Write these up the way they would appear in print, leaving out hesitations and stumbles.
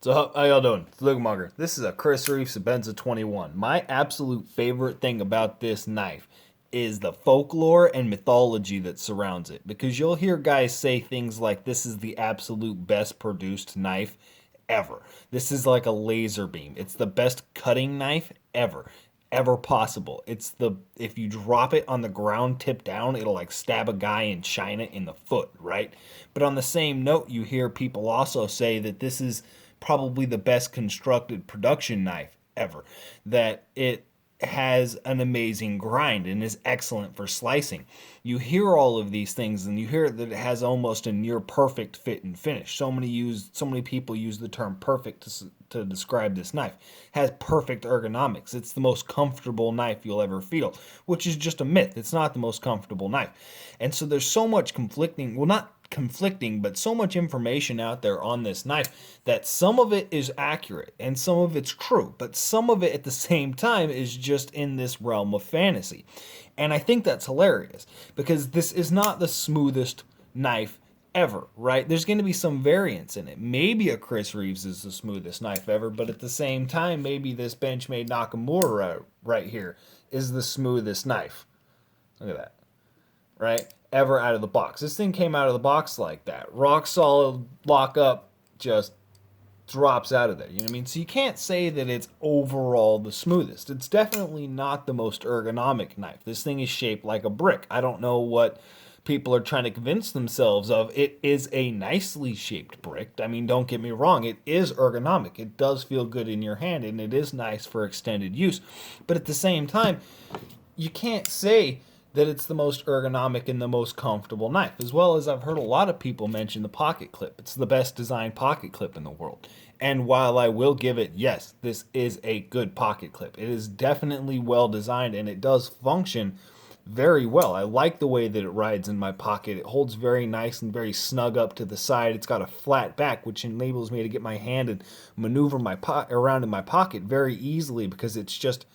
So how y'all doing? It's Luke Munger. This is a Chris Reeves Sebenza 21. My absolute favorite thing about this knife is the folklore and mythology that surrounds it. Because you'll hear guys say things like this is the absolute best produced knife ever. This is like a laser beam. It's the best cutting knife ever possible. It's the if you drop it on the ground tip down, it'll like stab a guy in China in the foot, right? But on the same note, you hear people also say that this is probably the best constructed production knife ever. That it has an amazing grind and is excellent for slicing. You hear all of these things and you hear that it has almost a near perfect fit and finish. So many people use the term perfect to describe this knife. It has perfect ergonomics. It's the most comfortable knife you'll ever feel, which is just a myth. It's not the most comfortable knife. And so there's so much conflicting, well, not conflicting, but so much information out there on this knife that some of it is accurate and some of it's true, but some of it at the same time is just in this realm of fantasy. And I think that's hilarious because this is not the smoothest knife ever, right? There's going to be some variance in it. Maybe a Chris Reeves is the smoothest knife ever, but at the same time, maybe this Benchmade Nakamura right here is the smoothest knife. Look at that, right? Ever out of the box. This thing came out of the box like that. Rock solid, lock up, just drops out of there. You know what I mean? So you can't say that it's overall the smoothest. It's definitely not the most ergonomic knife. This thing is shaped like a brick. I don't know what people are trying to convince themselves of. It is a nicely shaped brick. I mean, don't get me wrong, it is ergonomic. It does feel good in your hand and it is nice for extended use. But at the same time, you can't say that it's the most ergonomic and the most comfortable knife. As well as I've heard a lot of people mention the pocket clip. It's the best designed pocket clip in the world. And while I will give it, yes, this is a good pocket clip. It is definitely well designed and it does function very well. I like the way that it rides in my pocket. It holds very nice and very snug up to the side. It's got a flat back, which enables me to get my hand and maneuver around in my pocket very easily because it's just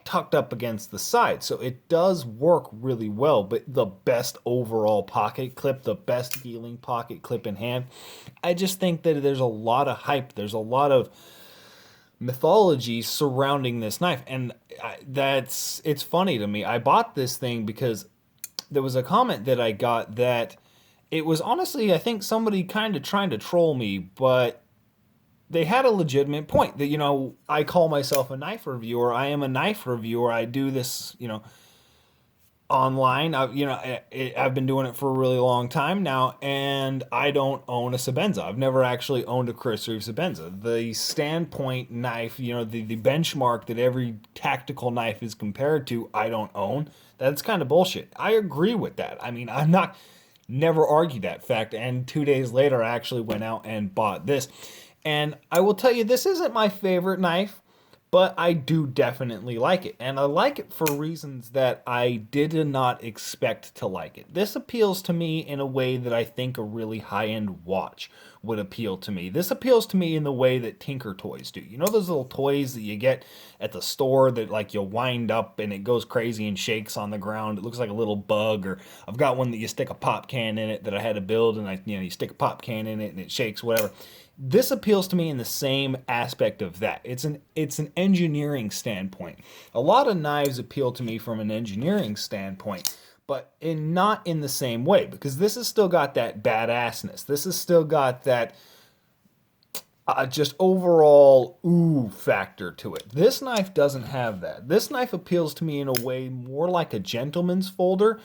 tucked up against the side. So it does work really well, but the best overall pocket clip, the best feeling pocket clip in hand, I just think that there's a lot of hype. There's a lot of mythology surrounding this knife. And it's funny to me. I bought this thing because there was a comment that I got that it was honestly, I think somebody kind of trying to troll me, but they had a legitimate point that, I call myself a knife reviewer. I am a knife reviewer. I do this, online. I've been doing it for a really long time now, and I don't own a Sebenza. I've never actually owned a Chris Reeves Sebenza. The standpoint knife, the benchmark that every tactical knife is compared to, I don't own. That's kind of bullshit. I agree with that. I mean, I'm not never argue that fact. And 2 days later, I actually went out and bought this. And I will tell you, this isn't my favorite knife, but I do definitely like it. And I like it for reasons that I did not expect to like it. This appeals to me in a way that I think a really high-end watch would appeal to me. This appeals to me in the way that Tinker Toys do. You know those little toys that you get at the store that like you wind up and it goes crazy and shakes on the ground? It looks like a little bug. Or I've got one that you stick a pop can in it that I had to build, and you stick a pop can in it and it shakes, whatever. This appeals to me in the same aspect of that. It's an engineering standpoint. A lot of knives appeal to me from an engineering standpoint, but not in the same way, because this has still got that badassness. This has still got that just overall ooh factor to it. This knife doesn't have that. This knife appeals to me in a way more like a gentleman's folder,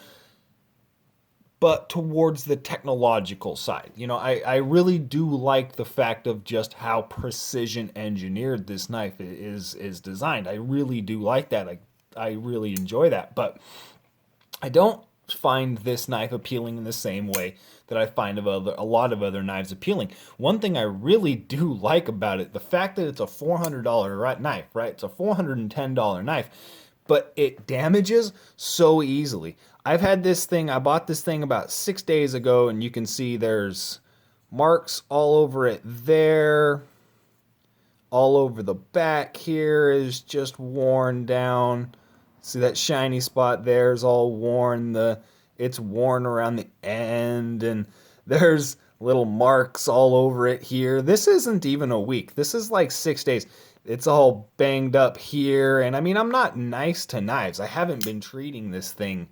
but towards the technological side. I really do like the fact of just how precision engineered this knife is designed. I really do like that. I really enjoy that. But I don't find this knife appealing in the same way that I find a lot of other knives appealing. One thing I really do like about it, the fact that it's a $400 knife, right? It's a $410 knife, but it damages so easily. I bought this thing about 6 days ago, and you can see there's marks all over it there. All over the back here is just worn down. See that shiny spot there is all worn. It's worn around the end, and there's Little marks all over it here. This isn't even a week. This is like 6 days. It's all banged up here. And I mean, I'm not nice to knives. I haven't been treating this thing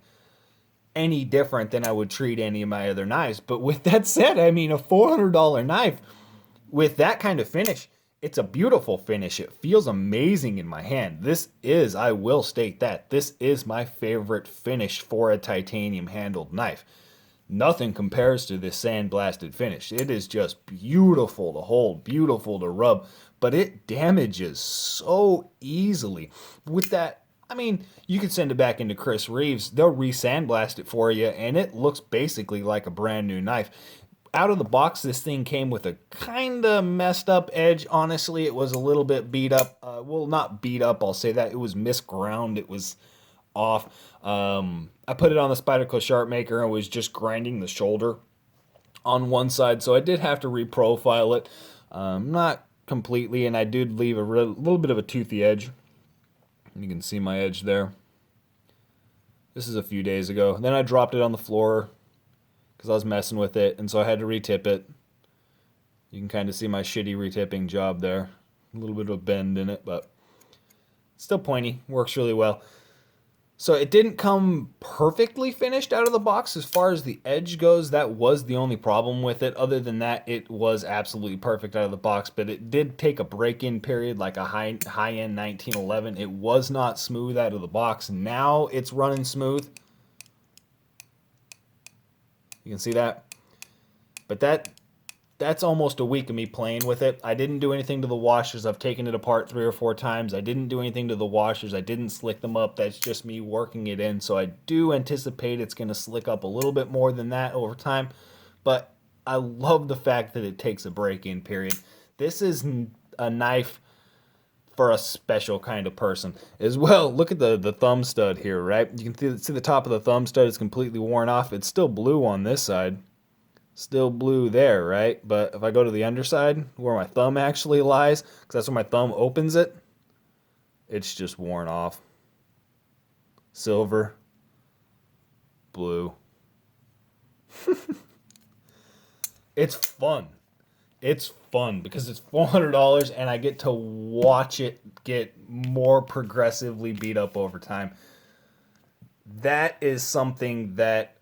any different than I would treat any of my other knives. But with that said, I mean, a $400 knife with that kind of finish, it's a beautiful finish. It feels amazing in my hand. This is, I will state that, this is my favorite finish for a titanium handled knife. Nothing compares to this sandblasted finish. It is just beautiful to hold, beautiful to rub, but it damages so easily. With that, I mean, you could send it back into Chris Reeves. They'll re-sandblast it for you, and it looks basically like a brand new knife. Out of the box, this thing came with a kind of messed up edge. Honestly, it was a little bit beat up. Well, not beat up, I'll say that. It was misground. It was off. I put it on the Spyderco Sharp Maker and was just grinding the shoulder on one side, so I did have to reprofile it. Not completely, and I did leave a little bit of a toothy edge. You can see my edge there. This is a few days ago. Then I dropped it on the floor because I was messing with it, and so I had to retip it. You can kind of see my shitty retipping job there. A little bit of a bend in it, but still pointy. Works really well. So it didn't come perfectly finished out of the box as far as the edge goes. That was the only problem with it. Other than that, it was absolutely perfect out of the box, but it did take a break-in period like a high-end 1911. It was not smooth out of the box. Now it's running smooth. You can see that. But that's almost a week of me playing with it. I didn't do anything to the washers. I've taken it apart 3 or 4 times. I didn't do anything to the washers. I didn't slick them up. That's just me working it in. So I do anticipate it's going to slick up a little bit more than that over time. But I love the fact that it takes a break-in period. This is a knife for a special kind of person as well. Look at the thumb stud here, right? You can see the top of the thumb stud is completely worn off. It's still blue on this side. Still blue there, right? But if I go to the underside, where my thumb actually lies, because that's where my thumb opens it, it's just worn off. Silver, blue. It's fun. It's fun because it's $400 and I get to watch it get more progressively beat up over time. That is something that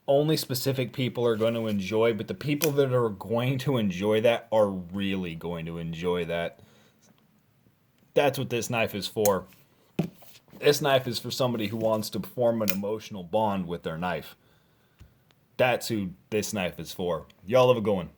only specific people are going to enjoy, but the people that are going to enjoy that are really going to enjoy that. That's what this knife is for. This knife is for somebody who wants to form an emotional bond with their knife. That's who this knife is for. Y'all have a good one.